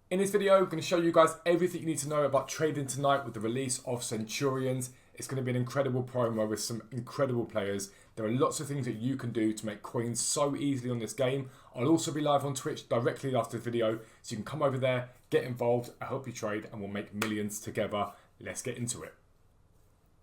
In this video, I'm going to show you guys everything you need to know about trading tonight with the release of Centurions. It's going to be an incredible promo with some incredible players. There are lots of things that you can do to make coins so easily on this game. I'll also be live on Twitch directly after the video, so you can come over there, get involved, I help you trade, and we'll make millions together. Let's get into it.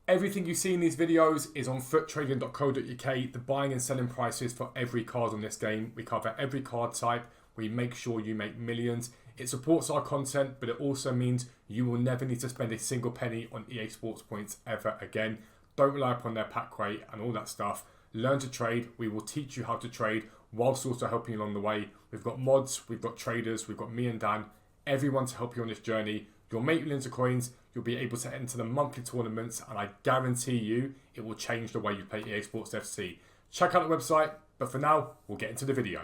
Everything you see in these videos is on foottrading.co.uk, the buying and selling prices for every card on this game. We cover every card type. We make sure you make millions. It supports our content, but it also means you will never need to spend a single penny on EA Sports points ever again. Don't rely upon their pack rate and all that stuff. Learn to trade. We will teach you how to trade whilst also helping you along the way. We've got mods, we've got traders, we've got me and Dan, everyone to help you on this journey. You'll make millions of coins, you'll be able to enter the monthly tournaments, and I guarantee you it will change the way you play EA Sports FC. Check out the website, but for now, we'll get into the video.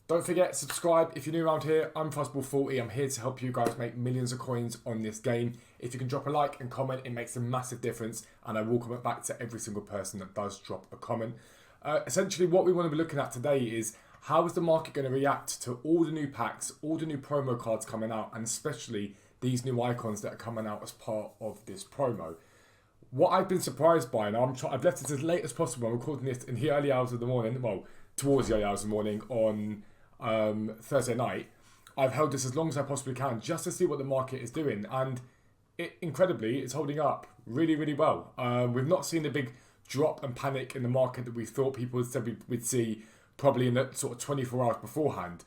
Don't forget, subscribe if you're new around here. I'm Fuzzball40. I'm here to help you guys make millions of coins on this game. If you can drop a like and comment, it makes a massive difference, and I will comment back to every single person that does drop a comment. Essentially, what we want to be looking at today is how is the market going to react to all the new packs, all the new promo cards coming out, and especially these new icons that are coming out as part of this promo. What I've been surprised by, and I've left it as late as possible. I'm recording this in the early hours of the morning, well, towards the early hours of the morning on Thursday night. I've held this as long as I possibly can just to see what the market is doing, and incredibly it's holding up really, really well. We've not seen a big drop and panic in the market that we thought people said we'd see probably in the sort of 24 hours beforehand.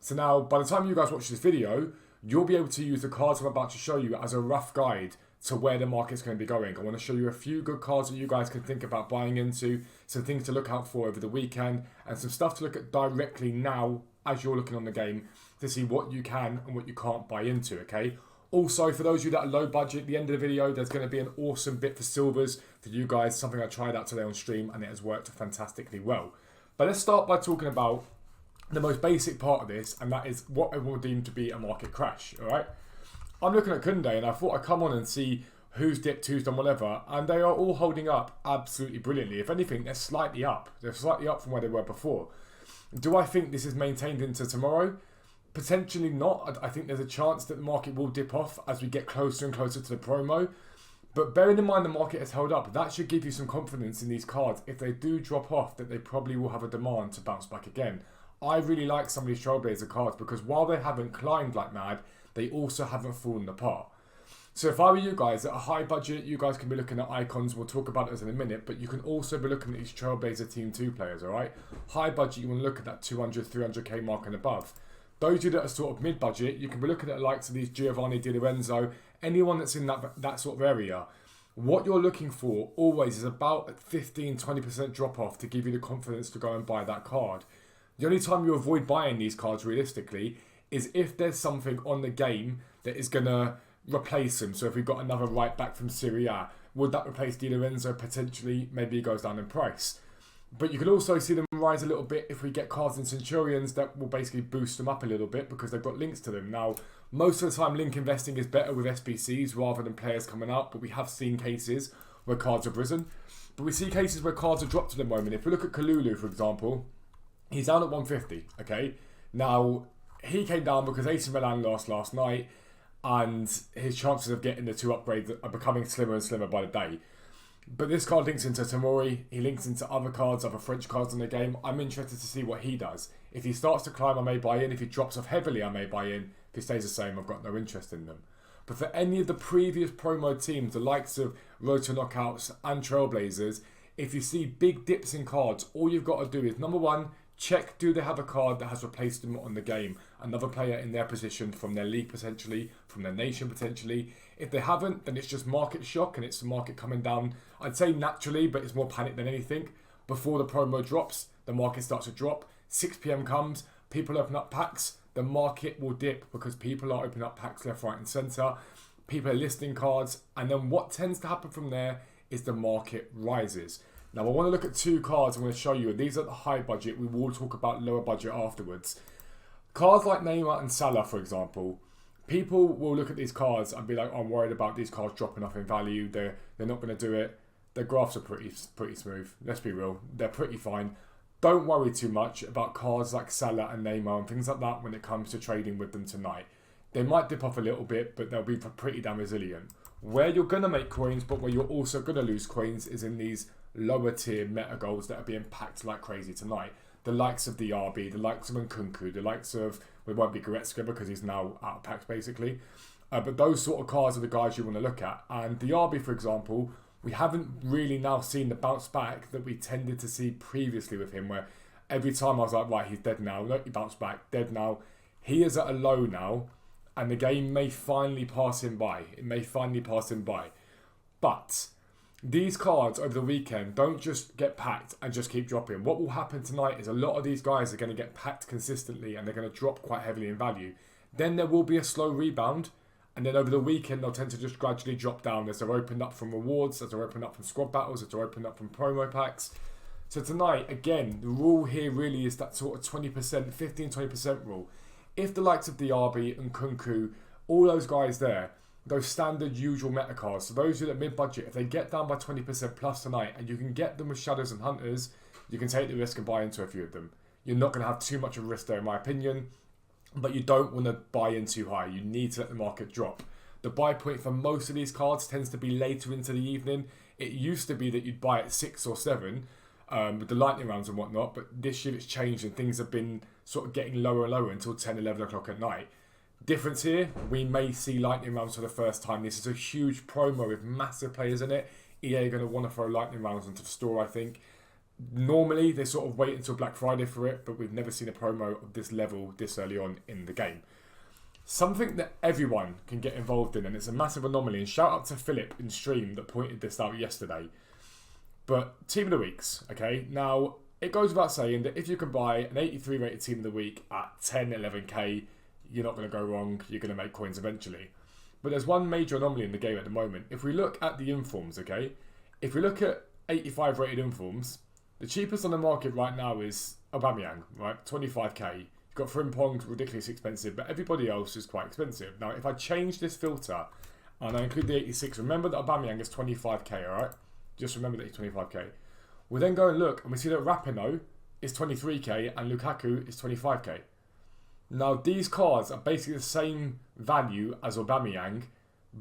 So now, by the time you guys watch this video, you'll be able to use the cards I'm about to show you as a rough guide to where the market's going to be going. I want to show you a few good cards that you guys can think about buying into, some things to look out for over the weekend, and some stuff to look at directly now as you're looking on the game to see what you can and what you can't buy into, okay? Also, for those of you that are low budget, at the end of the video, there's going to be an awesome bit for silvers for you guys, something I tried out today on stream, and it has worked fantastically well. But let's start by talking about the most basic part of this, and that is what I will deem to be a market crash, all right? I'm looking at Kunde, and I thought I'd come on and see who's dipped, who's done whatever, and they are all holding up absolutely brilliantly. If anything, they're slightly up. They're slightly up from where they were before. Do I think this is maintained into tomorrow? Potentially not. I think there's a chance that the market will dip off as we get closer and closer to the promo. But bearing in mind the market has held up, that should give you some confidence in these cards. If they do drop off, that they probably will have a demand to bounce back again. I really like some of these Trailblazer cards because while they haven't climbed like mad, they also haven't fallen apart. So if I were you guys at a high budget, you guys can be looking at icons. We'll talk about it in a minute, but you can also be looking at these Trailblazer Team 2 players, all right? High budget, you want to look at that 200, 300k mark and above. Those of you that are sort of mid-budget, you can be looking at the likes of these Giovanni Di Lorenzo, anyone that's in that sort of area. What you're looking for always is about a 15-20% drop-off to give you the confidence to go and buy that card. The only time you avoid buying these cards realistically is if there's something on the game that is going to replace them. So if we've got another right back from Serie A, would that replace Di Lorenzo? Potentially, maybe it goes down in price. But you can also see them rise a little bit if we get cards in Centurions that will basically boost them up a little bit because they've got links to them. Now, most of the time link investing is better with SBCs rather than players coming out, but we have seen cases where cards have risen. But we see cases where cards have dropped at the moment. If we look at Kalulu, for example, he's down at 150, okay? Now, he came down because AC Milan lost last night, and his chances of getting the two upgrades are becoming slimmer and slimmer by the day. But this card links into Tamori, he links into other cards, other French cards in the game. I'm interested to see what he does. If he starts to climb, I may buy in. If he drops off heavily, I may buy in. If he stays the same, I've got no interest in them. But for any of the previous promo teams, the likes of Road to Knockouts and Trailblazers, if you see big dips in cards, all you've got to do is, number one, check, do they have a card that has replaced them on the game? Another player in their position from their league potentially, from their nation potentially. If they haven't, then it's just market shock and it's the market coming down. I'd say naturally, but it's more panic than anything. Before the promo drops, the market starts to drop. 6 PM comes, people open up packs, the market will dip because people are opening up packs left, right and centre. People are listing cards, and then what tends to happen from there is the market rises. Now, I want to look at two cards I'm going to show you. These are the high budget. We will talk about lower budget afterwards. Cards like Neymar and Salah, for example, people will look at these cards and be like, oh, I'm worried about these cards dropping off in value. They're not going to do it. The graphs are pretty smooth. Let's be real. They're pretty fine. Don't worry too much about cards like Salah and Neymar and things like that when it comes to trading with them tonight. They might dip off a little bit, but they'll be pretty damn resilient. Where you're going to make coins, but where you're also going to lose coins, is in these lower tier meta goals that are being packed like crazy tonight. The likes of the RB, the likes of Nkunku, the likes of, well, it won't be Goretzka because he's now out of packs basically. But those sort of cards are the guys you want to look at. And the RB, for example, we haven't really now seen the bounce back that we tended to see previously with him, where every time I was like, right, he's dead now. No, he bounced back, dead now. He is at a low now, and the game may finally pass him by. It may finally pass him by. But these cards over the weekend don't just get packed and just keep dropping. What will happen tonight is a lot of these guys are going to get packed consistently and they're going to drop quite heavily in value. Then there will be a slow rebound, and then over the weekend they'll tend to just gradually drop down as they're opened up from rewards, as they're opened up from squad battles, as they're opened up from promo packs. So tonight, again, the rule here really is that sort of 20%, 15-20% rule. If the likes of the RB and Nkunku, all those guys there, those standard usual meta cards, so those who are at mid-budget, if they get down by 20% plus tonight and you can get them with Shadows and Hunters, you can take the risk and buy into a few of them. You're not going to have too much of a risk there in my opinion, but you don't want to buy in too high. You need to let the market drop. The buy point for most of these cards tends to be later into the evening. It used to be that you'd buy at 6 or 7 with the lightning rounds and whatnot, but this year it's changed and things have been sort of getting lower and lower until 10, 11 o'clock at night. Difference here, we may see lightning rounds for the first time. This is a huge promo with massive players in it. EA are going to want to throw lightning rounds into the store, I think. Normally, they sort of wait until Black Friday for it, but we've never seen a promo of this level this early on in the game. Something that everyone can get involved in, and it's a massive anomaly, and shout out to Philip in stream that pointed this out yesterday. But Team of the Weeks, okay? Now, it goes without saying that if you can buy an 83 rated Team of the Week at 10, 11k, you're not going to go wrong. You're going to make coins eventually. But there's one major anomaly in the game at the moment. If we look at the informs, okay? If we look at 85 rated informs, the cheapest on the market right now is Aubameyang, right? 25k. You've got Frimpong, ridiculously expensive, but everybody else is quite expensive. Now, if I change this filter and I include the 86, remember that Aubameyang is 25k, alright? Just remember that he's 25k. We'll then go and look, and we see that Rapinoe is 23k and Lukaku is 25k. Now, these cards are basically the same value as Aubameyang,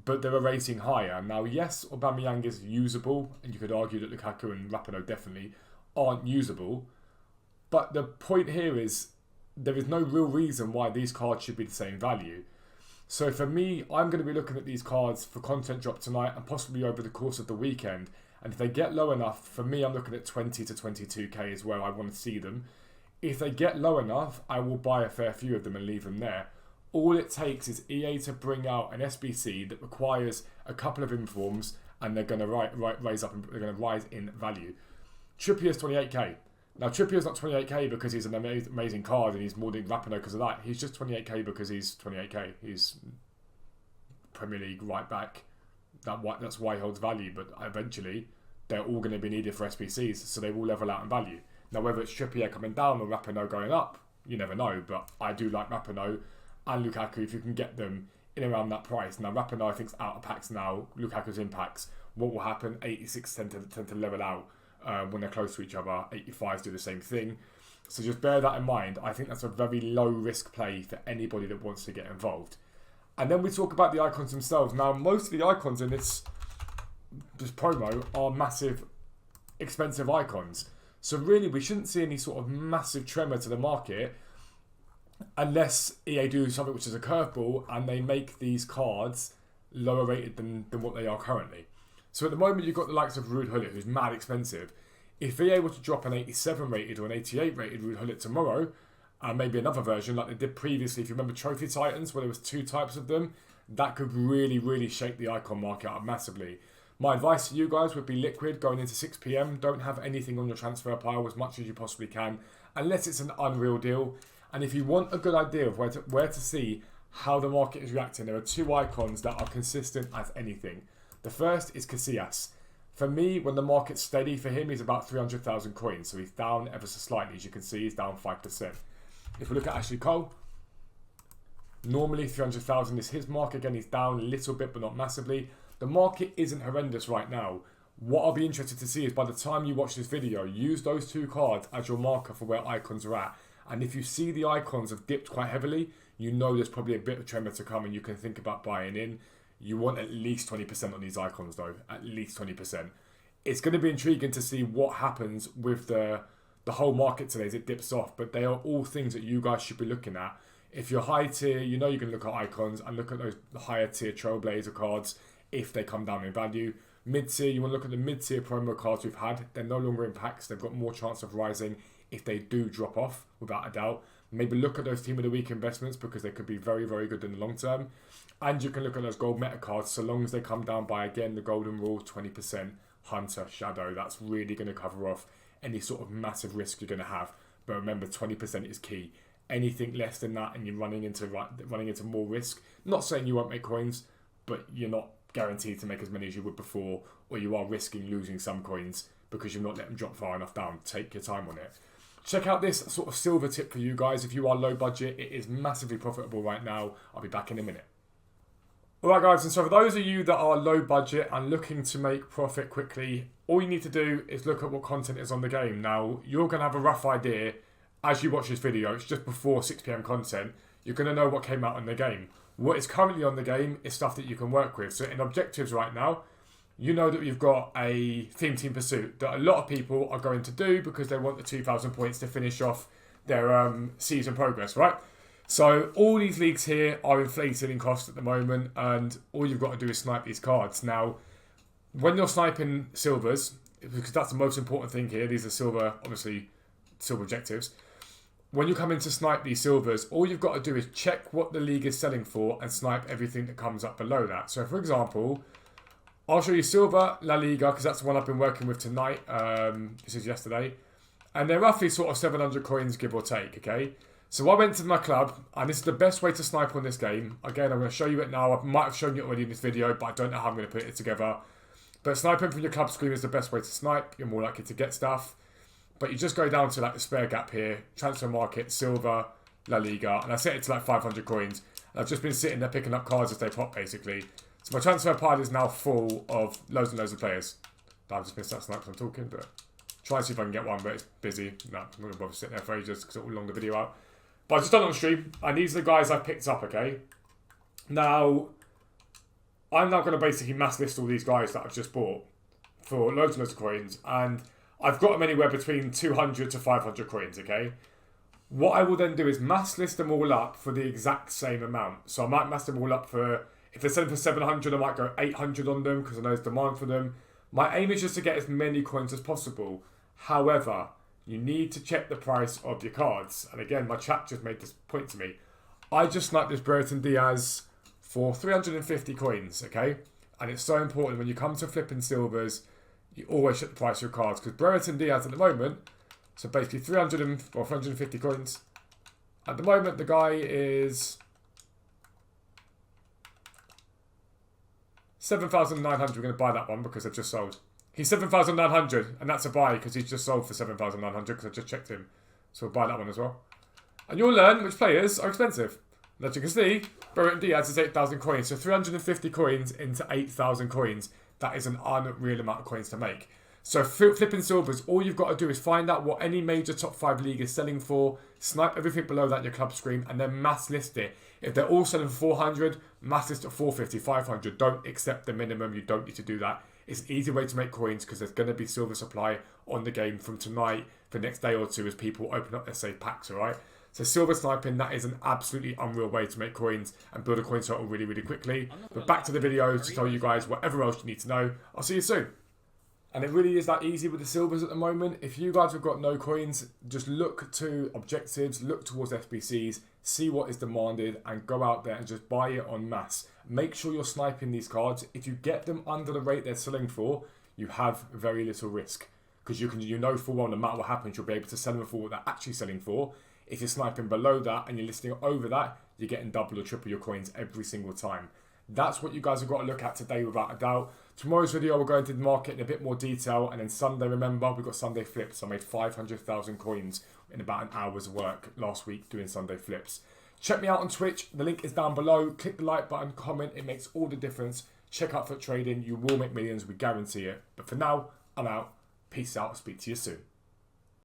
but they're a rating higher. Now, yes, Aubameyang is usable, and you could argue that Lukaku and Rapinoe definitely aren't usable. But the point here is there is no real reason why these cards should be the same value. So for me, I'm going to be looking at these cards for content drop tonight and possibly over the course of the weekend. And if they get low enough, for me, I'm looking at 20 to 22k is where I want to see them. If they get low enough, I will buy a fair few of them and leave them there. All it takes is EA to bring out an SBC that requires a couple of informs, and they're going to raise up. They're going to rise in value. Trippier's 28k. Now Trippier's not 28k because he's an amazing card and he's more than Rapinoe because of that. He's just 28k because he's 28k. He's Premier League right back. That's why he holds value. But eventually, they're all going to be needed for SBCs, so they will level out in value. Now, whether it's Trippier coming down or Rapinoe going up, you never know. But I do like Rapinoe and Lukaku if you can get them in around that price. Now, Rapinoe I think is out of packs now. Lukaku's in packs. What will happen? 86 tend to level out when they're close to each other. 85s do the same thing. So just bear that in mind. I think that's a very low risk play for anybody that wants to get involved. And then we talk about the icons themselves. Now, most of the icons in this promo are massive, expensive icons. So really, we shouldn't see any sort of massive tremor to the market unless EA do something which is a curveball and they make these cards lower rated than what they are currently. So at the moment, you've got the likes of Ruud Gullit, who's mad expensive. If EA were to drop an 87 rated or an 88 rated Ruud Gullit tomorrow, and maybe another version like they did previously, if you remember Trophy Titans, where there was 2 types of them, that could really, really shake the icon market up massively. My advice to you guys would be liquid going into 6 PM. Don't have anything on your transfer pile as much as you possibly can, unless it's an unreal deal. And if you want a good idea of where to see how the market is reacting, there are 2 icons that are consistent as anything. The first is Casillas. For me, when the market's steady for him, he's about 300,000 coins. So he's down ever so slightly. As you can see, he's down 5%. If we look at Ashley Cole, normally 300,000 is his mark. Again, he's down a little bit, but not massively. The market isn't horrendous right now. What I'll be interested to see is by the time you watch this video, use those 2 cards as your marker for where icons are at. And if you see the icons have dipped quite heavily, you know there's probably a bit of tremor to come and you can think about buying in. You want at least 20% on these icons though, at least 20%. It's going to be intriguing to see what happens with the whole market today as it dips off, but they are all things that you guys should be looking at. If you're high tier, you know you can look at icons and look at those higher tier Trailblazer cards if they come down in value. Mid tier, you want to look at the mid tier promo cards we've had. They're no longer in packs. They've got more chance of rising if they do drop off, without a doubt. Maybe look at those Team of the Week investments because they could be very, very good in the long term. And you can look at those gold meta cards so long as they come down by, again, the golden rule, 20%, Hunter, Shadow. That's really going to cover off any sort of massive risk you're going to have. But remember, 20% is key. Anything less than that and you're running into more risk. Not saying you won't make coins, but you're not guaranteed to make as many as you would before, or you are risking losing some coins because you've not let them drop far enough down. Take your time on it. Check out this sort of silver tip for you guys. If you are low budget, it is massively profitable right now. I'll be back in a minute. Alright guys, and so for those of you that are low budget and looking to make profit quickly, all you need to do is look at what content is on the game. Now, you're going to have a rough idea as you watch this video. It's just before 6 PM content. You're going to know what came out in the game. What is currently on the game is stuff that you can work with. So in objectives right now, you know that you've got a Theme Team Pursuit that a lot of people are going to do because they want the 2,000 points to finish off their season progress, right? So all these leagues here are inflated in cost at the moment, and all you've got to do is snipe these cards. Now, when you're sniping silvers, because that's the most important thing here, these are silver, obviously silver objectives. When you come in to snipe these silvers, all you've got to do is check what the league is selling for and snipe everything that comes up below that. So for example, I'll show you Silver La Liga because that's the one I've been working with tonight. This is yesterday. And they're roughly sort of 700 coins, give or take, okay? So I went to my club, and this is the best way to snipe on this game. Again, I'm going to show you it now. I might have shown you it already in this video, but I don't know how I'm going to put it together. But sniping from your club screen is the best way to snipe. You're more likely to get stuff. But you just go down to like the spare gap here, transfer market, Silver, La Liga, and I set it to like 500 coins. And I've just been sitting there picking up cards as they pop, basically. So my transfer pile is now full of loads and loads of players. I've just been sat sniping as I'm talking, but try and see if I can get one, but it's busy. No, I'm not going to bother sitting there for ages because it will long the video out. But I've just done it on stream, and these are the guys I've picked up, okay? Now, I'm now going to basically mass list all these guys that I've just bought for loads and loads of coins, and I've got them anywhere between 200 to 500 coins, okay? What I will then do is mass list them all up for the exact same amount. So I might mass them all up for, if they're selling for 700, I might go 800 on them because I know there's demand for them. My aim is just to get as many coins as possible. However, you need to check the price of your cards. And again, my chat just made this point to me. I just sniped this Brereton Diaz for 350 coins, okay? And it's so important when you come to flipping silvers, you always check the price of your cards. Because Brereton Diaz at the moment, so basically 350 coins. At the moment, the guy is 7,900. We're going to buy that one because they've just sold. He's 7,900, and that's a buy because he's just sold for 7,900 because I just checked him. So we'll buy that one as well. And you'll learn which players are expensive. And as you can see, Brereton Diaz is 8,000 coins. So 350 coins into 8,000 coins. That is an unreal amount of coins to make. So flipping silvers, all you've got to do is find out what any major top 5 league is selling for, snipe everything below that in your club screen, and then mass list it. If they're all selling for 400, mass list at 450, 500. Don't accept the minimum. You don't need to do that. It's an easy way to make coins because there's going to be silver supply on the game from tonight for the next day or two as people open up their safe packs, alright? So silver sniping, that is an absolutely unreal way to make coins and build a coin total really, really quickly. But back to the video to tell you guys whatever else you need to know. I'll see you soon. And it really is that easy with the silvers at the moment. If you guys have got no coins, just look to objectives, look towards SBCs, see what is demanded, and go out there and just buy it en masse. Make sure you're sniping these cards. If you get them under the rate they're selling for, you have very little risk. Because you know full well, no matter what happens, you'll be able to sell them for what they're actually selling for. If you're sniping below that and you're listing over that, you're getting double or triple your coins every single time. That's what you guys have got to look at today without a doubt. Tomorrow's video, we'll go into the market in a bit more detail. And then Sunday, remember, we've got Sunday flips. I made 500,000 coins in about an hour's work last week doing Sunday flips. Check me out on Twitch. The link is down below. Click the like button, comment. It makes all the difference. Check out Foot Trading. You will make millions. We guarantee it. But for now, I'm out. Peace out. I'll speak to you soon.